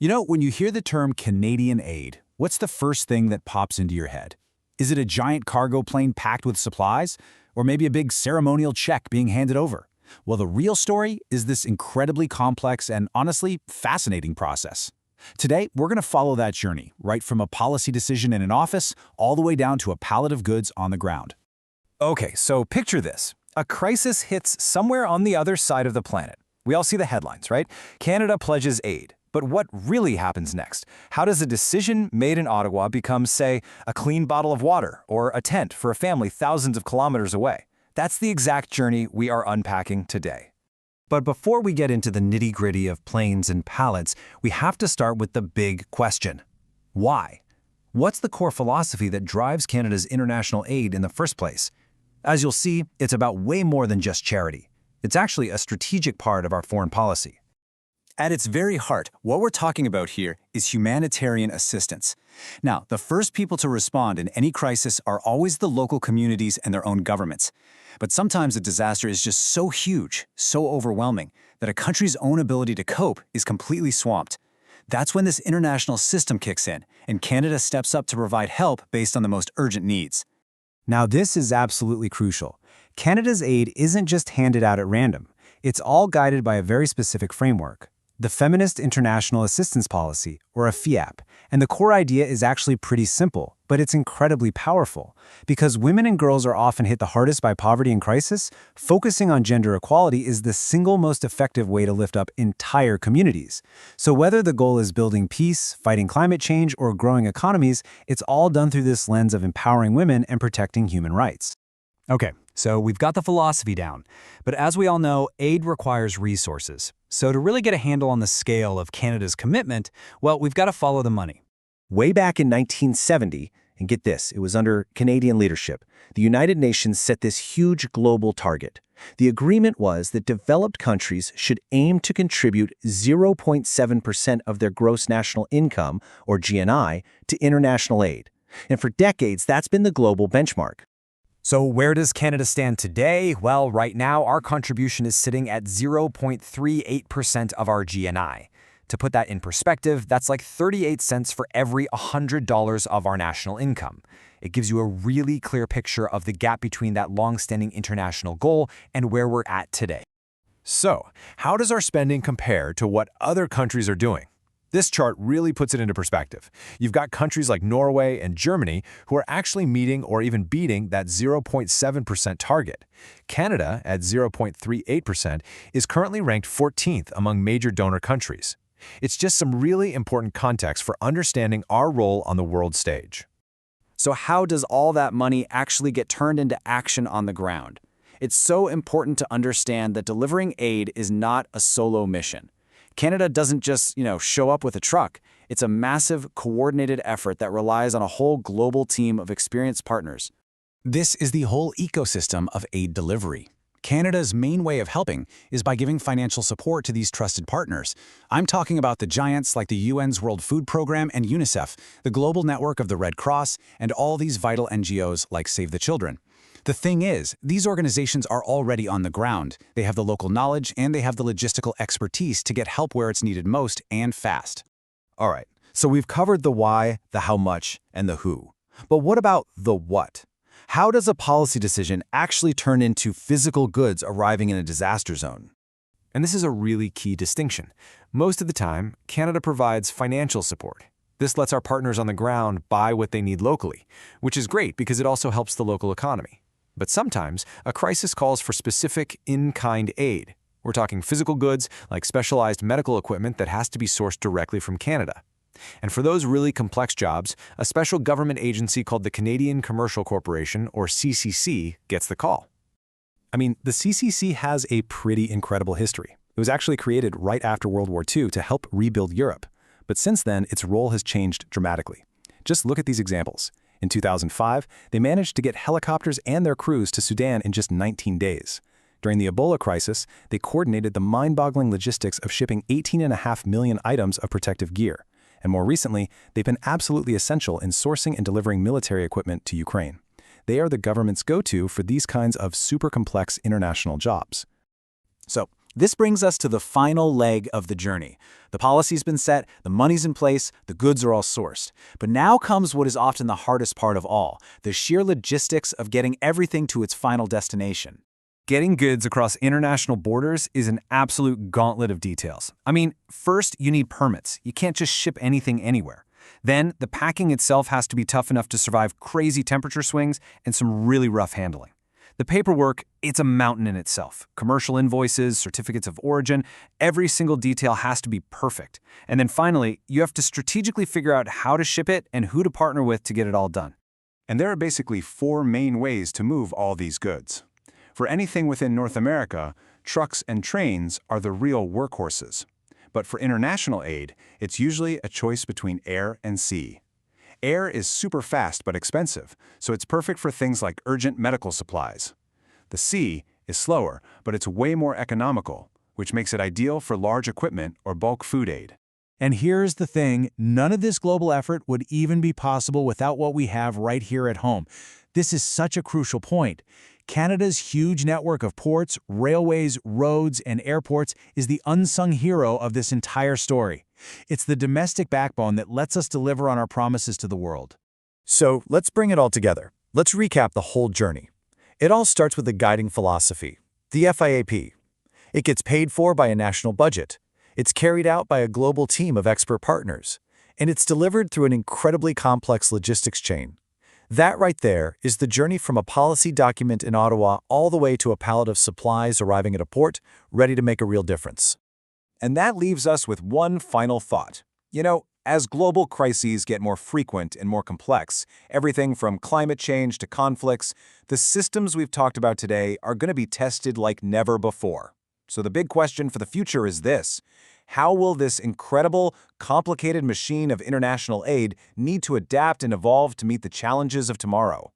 When you hear the term Canadian aid, what's the first thing that pops into your head? Is it a giant cargo plane packed with supplies? Or maybe a big ceremonial check being handed over? Well, the real story is this incredibly complex and honestly fascinating process. Today, we're going to follow that journey, right from a policy decision in an office all the way down to a pallet of goods on the ground. Okay, so picture this. A crisis hits somewhere on the other side of the planet. We all see the headlines, right? Canada pledges aid. But what really happens next? How does a decision made in Ottawa become, say, a clean bottle of water or a tent for a family thousands of kilometers away? That's the exact journey we are unpacking today. But before we get into the nitty-gritty of planes and pallets, we have to start with the big question. Why? What's the core philosophy that drives Canada's international aid in the first place? As you'll see, it's about way more than just charity. It's actually a strategic part of our foreign policy. At its very heart, what we're talking about here is humanitarian assistance. Now, the first people to respond in any crisis are always the local communities and their own governments. But sometimes a disaster is just so huge, so overwhelming, that a country's own ability to cope is completely swamped. That's when this international system kicks in, and Canada steps up to provide help based on the most urgent needs. Now, this is absolutely crucial. Canada's aid isn't just handed out at random. It's all guided by a very specific framework. The Feminist International Assistance Policy, or a FIAP, and the core idea is actually pretty simple, but it's incredibly powerful. Because women and girls are often hit the hardest by poverty and crisis, focusing on gender equality is the single most effective way to lift up entire communities. So whether the goal is building peace, fighting climate change, or growing economies, it's all done through this lens of empowering women and protecting human rights. Okay, so we've got the philosophy down, but as we all know, aid requires resources. So to really get a handle on the scale of Canada's commitment, well, we've got to follow the money. Way back in 1970, and get this, it was under Canadian leadership, the United Nations set this huge global target. The agreement was that developed countries should aim to contribute 0.7% of their gross national income, or GNI, to international aid. And for decades, that's been the global benchmark. So where does Canada stand today? Well, right now, our contribution is sitting at 0.38% of our GNI. To put that in perspective, that's like 38 cents for every $100 of our national income. It gives you a really clear picture of the gap between that long-standing international goal and where we're at today. So, how does our spending compare to what other countries are doing? This chart really puts it into perspective. You've got countries like Norway and Germany who are actually meeting or even beating that 0.7% target. Canada, at 0.38%, is currently ranked 14th among major donor countries. It's just some really important context for understanding our role on the world stage. So how does all that money actually get turned into action on the ground? It's so important to understand that delivering aid is not a solo mission. Canada doesn't just, show up with a truck. It's a massive, coordinated effort that relies on a whole global team of experienced partners. This is the whole ecosystem of aid delivery. Canada's main way of helping is by giving financial support to these trusted partners. I'm talking about the giants like the UN's World Food Program and UNICEF, the global network of the Red Cross, and all these vital NGOs like Save the Children. The thing is, these organizations are already on the ground. They have the local knowledge and they have the logistical expertise to get help where it's needed most and fast. All right, so we've covered the why, the how much, and the who. But what about the what? How does a policy decision actually turn into physical goods arriving in a disaster zone? And this is a really key distinction. Most of the time, Canada provides financial support. This lets our partners on the ground buy what they need locally, which is great because it also helps the local economy. But sometimes, a crisis calls for specific in-kind aid. We're talking physical goods like specialized medical equipment that has to be sourced directly from Canada. And for those really complex jobs, a special government agency called the Canadian Commercial Corporation, or CCC, gets the call. I mean, the CCC has a pretty incredible history. It was actually created right after World War II to help rebuild Europe. But since then, its role has changed dramatically. Just look at these examples. In 2005, they managed to get helicopters and their crews to Sudan in just 19 days. During the Ebola crisis, they coordinated the mind-boggling logistics of shipping 18.5 million items of protective gear. And more recently, they've been absolutely essential in sourcing and delivering military equipment to Ukraine. They are the government's go-to for these kinds of super complex international jobs. So, This brings us to the final leg of the journey. The policy's been set, the money's in place, the goods are all sourced. But now comes what is often the hardest part of all, the sheer logistics of getting everything to its final destination. Getting goods across international borders is an absolute gauntlet of details. I mean, first, you need permits. You can't just ship anything anywhere. Then, the packing itself has to be tough enough to survive crazy temperature swings and some really rough handling. The paperwork, it's a mountain in itself. Commercial invoices, certificates of origin, every single detail has to be perfect. And then finally, you have to strategically figure out how to ship it and who to partner with to get it all done. And there are basically 4 main ways to move all these goods. For anything within North America, trucks and trains are the real workhorses. But for international aid, it's usually a choice between air and sea. Air is super fast but expensive, so it's perfect for things like urgent medical supplies. The sea is slower, but it's way more economical, which makes it ideal for large equipment or bulk food aid. And here's the thing, none of this global effort would even be possible without what we have right here at home. This is such a crucial point. Canada's huge network of ports, railways, roads, and airports is the unsung hero of this entire story. It's the domestic backbone that lets us deliver on our promises to the world. So let's bring it all together. Let's recap the whole journey. It all starts with the guiding philosophy, the FIAP. It gets paid for by a national budget. It's carried out by a global team of expert partners. And it's delivered through an incredibly complex logistics chain. That right there is the journey from a policy document in Ottawa all the way to a pallet of supplies arriving at a port, ready to make a real difference. And that leaves us with one final thought. As global crises get more frequent and more complex, everything from climate change to conflicts, the systems we've talked about today are going to be tested like never before. So the big question for the future is this: how will this incredible, complicated machine of international aid need to adapt and evolve to meet the challenges of tomorrow?